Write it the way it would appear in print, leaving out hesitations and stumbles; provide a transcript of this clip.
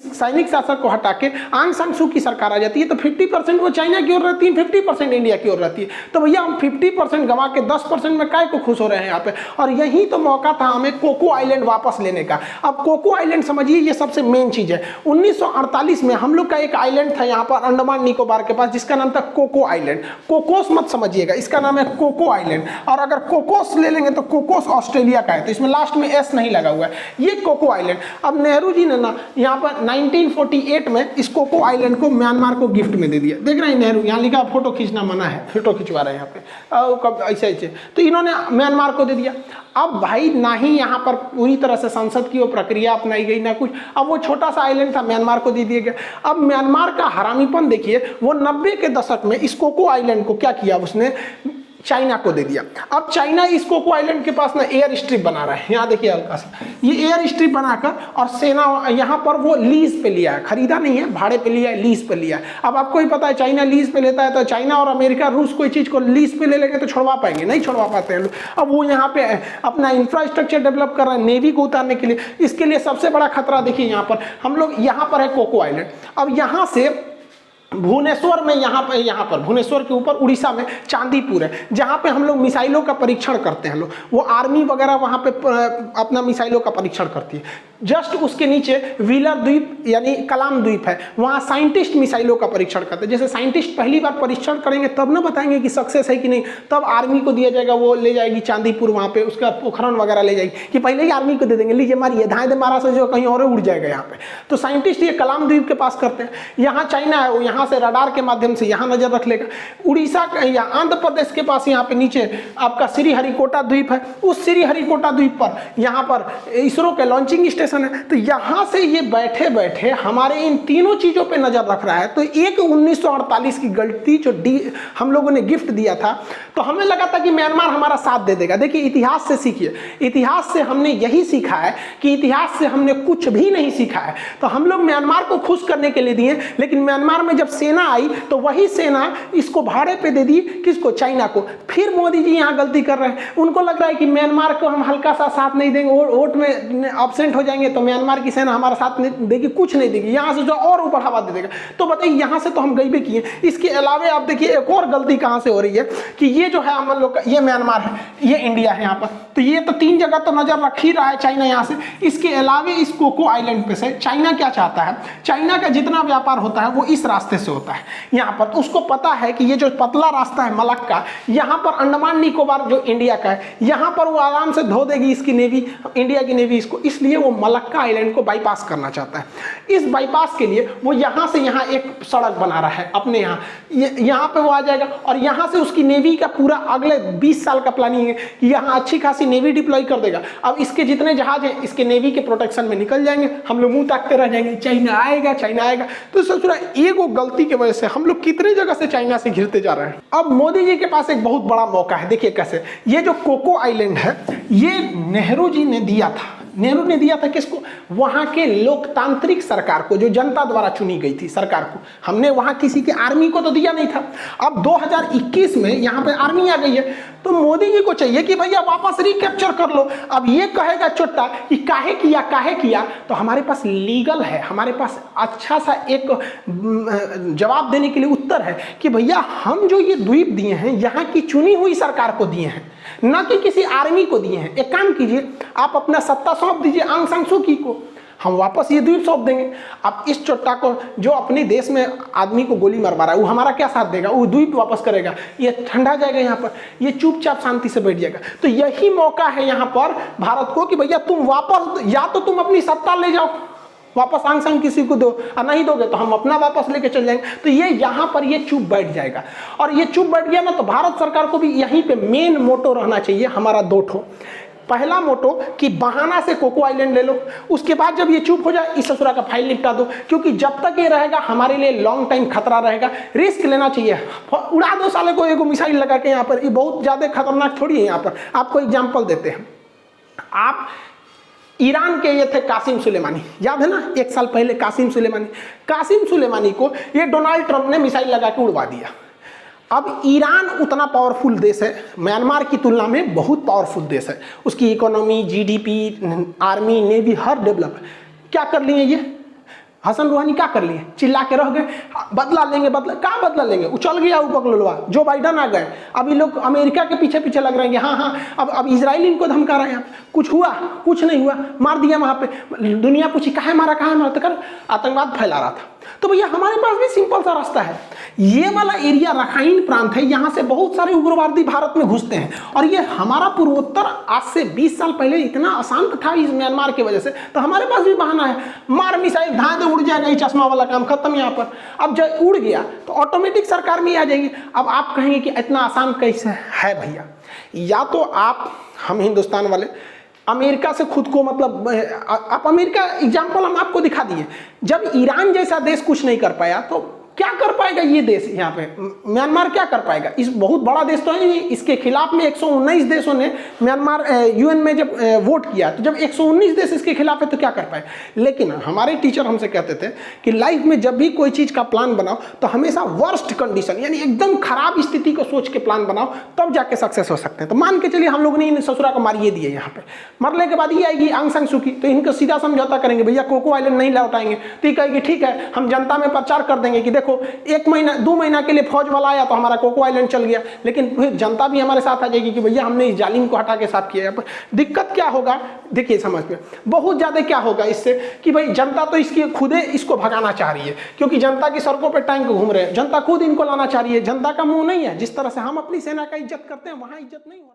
सैनिक शासक को हटा के आंग सान सू की सरकार आ जाती है तो 50% वो चाइना की ओर रहती है, 50% इंडिया की ओर रहती है। तो भैया हम 50% गंवा के 10% में काय को खुश हो रहे हैं यहाँ पे। और यही तो मौका था हमें कोको आइलैंड वापस लेने का। अब कोको आइलैंड समझिए ये सबसे मेन चीज है। 1948 में हम लोग का एक आइलैंड था यहाँ पर अंडमान निकोबार के पास जिसका नाम था कोको आइलैंड। कोकोस मत समझिएगा, इसका नाम है कोको आइलैंड। और अगर कोकोस ले लेंगे तो कोकोस ऑस्ट्रेलिया का है, तो इसमें लास्ट में एस नहीं लगा हुआ है, ये कोको आइलैंड। अब नेहरू जी ने ना यहाँ पर 1948 में इस कोको आइलैंड को म्यांमार को गिफ्ट में दे दिया। देख रहे हैं नेहरू, यहाँ लिखा फोटो खींचना मना है, फोटो खिंचवा रहे हैं यहाँ पे कब ऐसे ऐसे, तो इन्होंने म्यांमार को दे दिया। अब भाई ना ही यहाँ पर पूरी तरह से संसद की वो प्रक्रिया अपनाई गई ना कुछ। अब वो छोटा सा आइलैंड था, म्यांमार को दे दिया गया। अब म्यांमार का हरामीपन देखिए, वो 90 के दशक में इस कोको आइलैंड को क्या किया उसने, चाइना को दे दिया। अब चाइना इस कोको आइलैंड के पास ना एयर स्ट्रिप बना रहा है, यहाँ देखिए हल्का सा, ये एयर स्ट्रिप बनाकर और सेना यहाँ पर वो लीज पे लिया है, खरीदा नहीं है, भाड़े पे लिया है, लीज पे लिया है। अब आपको ही पता है चाइना लीज पे लेता है, तो चाइना और अमेरिका रूस कोई चीज को लीज पे ले लेंगे तो छुड़वा पाएंगे, नहीं छुड़वा पाते हैं लोग। अब वो यहाँ पे अपना इंफ्रास्ट्रक्चर डेवलप कर रहा है नेवी को उतारने के लिए। इसके लिए सबसे बड़ा खतरा देखिए यहाँ पर, हम लोग यहाँ पर है कोको आइलैंड। अब यहाँ से भुवनेश्वर में यहाँ पर भुवनेश्वर के ऊपर उड़ीसा में चांदीपुर है, जहाँ पे हम लोग मिसाइलों का परीक्षण करते हैं लोग, वो आर्मी वगैरह वहाँ पे अपना मिसाइलों का परीक्षण करती है। जस्ट उसके नीचे व्हीलर द्वीप यानी कलाम द्वीप है, वहाँ साइंटिस्ट मिसाइलों का परीक्षण करते हैं। जैसे साइंटिस्ट पहली बार परीक्षण करेंगे तब ना बताएंगे कि सक्सेस है कि नहीं, तब आर्मी को दिया जाएगा, वो ले जाएगी चांदीपुर वहाँ पे, उसका पोखरण वगैरह ले जाएगी, कि पहले ही आर्मी को दे देंगे, लीजिए मारिए, धाए दे मारा से जो कहीं और उड़ जाएगा यहाँ पे। तो साइंटिस्ट ये कलाम द्वीप के पास करते हैं। यहाँ चाइना है, वो यहाँ से रडार के माध्यम से यहाँ नजर रख लेगा। उड़ीसा का या आंध्र प्रदेश के पास यहाँ पे नीचे आपका श्रीहरिकोटा द्वीप है, उस श्रीहरिकोटा द्वीप पर यहाँ पर इसरो के लॉन्चिंग स्टेशन है। तो यहाँ से ये बैठे बैठे हमारे इन तीनों चीजों पे नजर रख रहा है। तो एक 1948 की गलती जो हम लोगों ने गिफ्ट दिया था, तो हमें लगा था कि म्यांमार हमारा साथ दे देगा। देखिए इतिहास से सीखिए, इतिहास से हमने यही सीखा है कि इतिहास से हमने कुछ भी नहीं सीखा है। तो हम लोग म्यांमार को खुश करने के लिए दिए, लेकिन म्यांमार में जब सेना आई तो वही सेना इसको भाड़े पे दे दी, किसको, चाइना को। फिर मोदी जी यहाँ गलती कर रहे हैं, उनको लग रहा है कि म्यांमार को हम हल्का सा साथ नहीं देंगे, वोट में एब्सेंट हो जाएंगे तो म्यांमार की सेना हमारा साथ नहीं देगी, कुछ नहीं देगी, यहाँ से जो और बढ़ावा दे देगा। तो बताइए यहाँ से तो हम गई भी किए। इसके अलावा आप देखिए एक और गलती कहाँ से हो रही है कि ये जो है हम लोग का, ये म्यांमार है, ये इंडिया है यहाँ पर, तो ये तो 3 जगह तो नजर रख ही रहा है चाइना यहाँ से। इसके अलावा इस कोको आइलैंड पे से चाइना क्या चाहता है, चाइना का जितना व्यापार होता है वो इस रास्ते से होता है यहाँ पर। तो उसको पता है कि ये जो पतला रास्ता है मलक का, यहाँ पर अंडमान निकोबार जो इंडिया का है, यहाँ पर वो आराम से धो देगी इसकी नेवी, इंडिया की नेवी इसको, इसलिए वो मलक्का आइलैंड को बाईपास करना चाहता है। इस बाईपास के लिए वो यहाँ से यहाँ एक सड़क बना रहा है अपने यहाँ पे वो आ जाएगा, और यहाँ से उसकी नेवी का पूरा अगले 20 साल का प्लानिंग है कि यहाँ अच्छी खासी नेवी डिप्लॉय कर देगा। अब इसके जितने जहाज हैं इसके नेवी के प्रोटेक्शन में निकल जाएंगे, हम लोग मुंह ताकते रह जाएंगे, चाइना आएगा चाइना आएगा। तो सोच रहा है एगो गलती की वजह से हम लोग कितने जगह से चाइना से घिरते जा रहे हैं। अब मोदी जी के पास एक बहुत बड़ा मौका है, देखिए कैसे। ये जो कोको आइलैंड है ये नेहरू जी ने दिया था, नेहरू ने दिया था किसको, वहां के लोकतांत्रिक सरकार को, जो जनता द्वारा चुनी गई थी सरकार को। हमने वहां किसी के आर्मी को तो दिया नहीं था। अब 2021 में यहाँ पे आर्मी आ गई है, तो मोदी जी को चाहिए कि भैया वापस रिकैप्चर कर लो। अब ये कहेगा चोट्टा कि काहे किया, तो हमारे पास लीगल है, हमारे पास अच्छा सा एक जवाब देने के लिए उत्तर है कि भैया हम जो ये द्वीप दिए हैं यहाँ की चुनी हुई सरकार को दिए हैं, न कि किसी आर्मी को दिए हैं। एक काम कीजिए, आप अपना सत्ता सौंप दीजिए आंग सान सू की को, हम वापस ये द्वीप सौंप देंगे। अब इस चोट्टा को जो अपने देश में आदमी को गोली मरवा रहा है वो हमारा क्या साथ देगा, वो द्वीप वापस करेगा, ये ठंडा जाएगा यहाँ पर, ये चुपचाप शांति से बैठ जाएगा। तो यही मौका है यहाँ पर भारत को कि भैया तुम वापस, या तो तुम अपनी सत्ता ले जाओ वापस, आंग सान किसी को दो, और नहीं दोगे तो हम अपना वापस लेके चल जाएंगे। तो ये यहाँ पर ये चुप बैठ जाएगा, और ये चुप बैठ गया ना तो भारत सरकार को भी यहीं पे मेन मोटो रहना चाहिए हमारा 2 ठो। पहला मोटो कि बहाना से कोको आइलैंड ले लो, उसके बाद जब ये चुप हो जाए इस ससुरा का फाइल निपटा दो, क्योंकि जब तक ये रहेगा हमारे लिए लॉन्ग टाइम खतरा रहेगा। रिस्क लेना चाहिए, उड़ा दो साले को एक मिसाइल लगा के यहाँ पर, ये बहुत ज्यादा खतरनाक थोड़ी है। यहाँ पर आपको एग्जाम्पल देते हैं, आप ईरान के ये थे कासिम सुलेमानी, याद है ना, 1 साल पहले कासिम सुलेमानी को ये डोनाल्ड ट्रंप ने मिसाइल लगा के उड़वा दिया। अब ईरान उतना पावरफुल देश है, म्यांमार की तुलना में बहुत पावरफुल देश है, उसकी इकोनॉमी, जीडीपी, आर्मी, नेवी हर डेवलप है। क्या कर लिए ये, हसन रूहानी क्या कर लिए, चिल्ला के रह गए, बदला लेंगे, बदला क्या बदला लेंगे, उछल गया उपकलवा, जो बाइडन आ गए, अभी लोग अमेरिका के पीछे पीछे लग रहे हैं, हाँ हाँ अब इजराइल इनको धमका रहे हैं, कुछ हुआ, कुछ नहीं हुआ, मार दिया वहाँ पे, दुनिया पूछी कहाँ मारा कहाँ मारा, तो कर आतंकवाद फैला रहा था। तो भैया हमारे पास भी सिंपल सा रास्ता है, ये वाला एरिया रखाइन प्रांत है, यहाँ से बहुत सारे उग्रवादी भारत में घुसते हैं, और ये हमारा पूर्वोत्तर आज से 20 साल पहले इतना अशांत था इस म्यांमार की वजह से, तो हमारे पास भी बहाना है, मार मिसाइल धाए दे उड़ जाएगा, ये चश्मा वाला काम खत्म यहाँ पर। अब जब उड़ गया तो ऑटोमेटिक सरकार में आ जाएगी। अब आप कहेंगे कि इतना आसान कैसे है भैया, या तो आप हम हिंदुस्तान वाले अमेरिका से खुद को मतलब, आप अमेरिका एग्जाम्पल हम आपको दिखा दिए, जब ईरान जैसा देश कुछ नहीं कर पाया तो क्या कर पाएगा ये देश, यहाँ पे म्यांमार क्या कर पाएगा, इस बहुत बड़ा देश तो है, इसके खिलाफ में 119 देशों ने म्यांमार यूएन में जब वोट किया, तो जब 119 देश इसके खिलाफ है तो क्या कर पाए। लेकिन हमारे टीचर हमसे कहते थे कि लाइफ में जब भी कोई चीज़ का प्लान बनाओ तो हमेशा वर्स्ट कंडीशन यानी एकदम खराब स्थिति को सोच के प्लान बनाओ, तब जाके सक्सेस हो सकते हैं। तो मान के चलिए हम लोग ने इन ससुरा को मारिए दिए, यहाँ पे मरने के बाद ये आएगी आंग सान सू की, तो इनको सीधा समझौता करेंगे, भैया कोको आइलैंड नहीं लौटाएंगे, तो ये कहेगी ठीक है हम जनता में प्रचार कर देंगे कि देखो 1 महीना 2 महीना के लिए फौज वाला आया तो हमारा कोको आइलैंड चल गया, लेकिन फिर जनता भी हमारे साथ आ जाएगी कि भैया हमने इस जालिम को हटा के साफ किया। दिक्कत क्या होगा देखिए समझ में बहुत ज्यादा क्या होगा इससे कि भाई जनता तो इसकी खुदे इसको भगाना चाह रही है, क्योंकि जनता की सड़कों पर टैंक घूम रहे हैं, जनता खुद इनको लाना चाह रही है, जनता का मुंह नहीं है, जिस तरह से हम अपनी सेना का इज्जत करते हैं वहां इज्जत नहीं हो रहा।